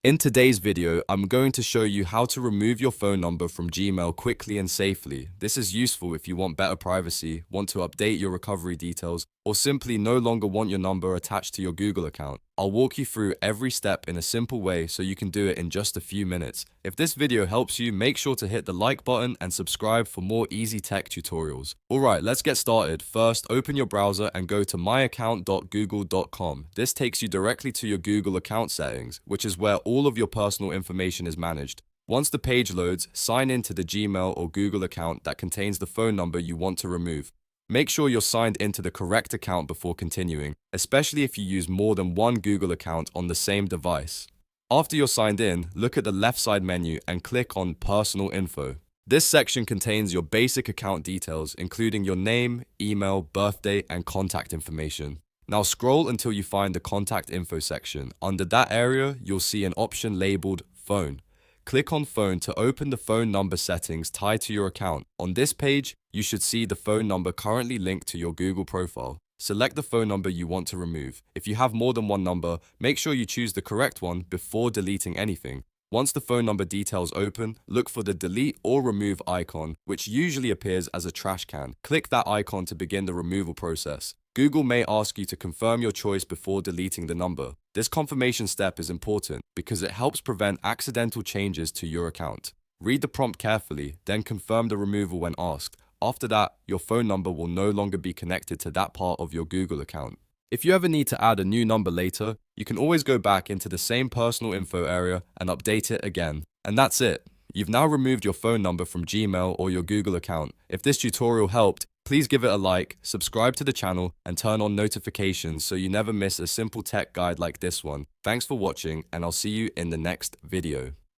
In today's video, I'm going to show you how to remove your phone number from Gmail quickly and safely. This is useful if you want better privacy, want to update your recovery details, or simply no longer want your number attached to your Google account. I'll walk you through every step in a simple way so you can do it in just a few minutes. If this video helps you, make sure to hit the like button and subscribe for more easy tech tutorials. Alright, let's get started. First, open your browser and go to myaccount.google.com. This takes you directly to your Google account settings, which is where all of your personal information is managed. Once the page loads, sign in to the Gmail or Google account that contains the phone number you want to remove. Make sure you're signed into the correct account before continuing, especially if you use more than one Google account on the same device. After you're signed in, look at the left side menu and click on Personal Info. This section contains your basic account details, including your name, email, birthday, and contact information. Now scroll until you find the Contact Info section. Under that area, you'll see an option labeled Phone. Click on Phone to open the phone number settings tied to your account. On this page, you should see the phone number currently linked to your Google profile. Select the phone number you want to remove. If you have more than one number, make sure you choose the correct one before deleting anything. Once the phone number details open, look for the delete or remove icon, which usually appears as a trash can. Click that icon to begin the removal process. Google may ask you to confirm your choice before deleting the number. This confirmation step is important because it helps prevent accidental changes to your account. Read the prompt carefully, then confirm the removal when asked. After that, your phone number will no longer be connected to that part of your Google account. If you ever need to add a new number later, you can always go back into the same personal info area and update it again. And that's it. You've now removed your phone number from Gmail or your Google account. If this tutorial helped, please give it a like, subscribe to the channel, and turn on notifications so you never miss a simple tech guide like this one. Thanks for watching, and I'll see you in the next video.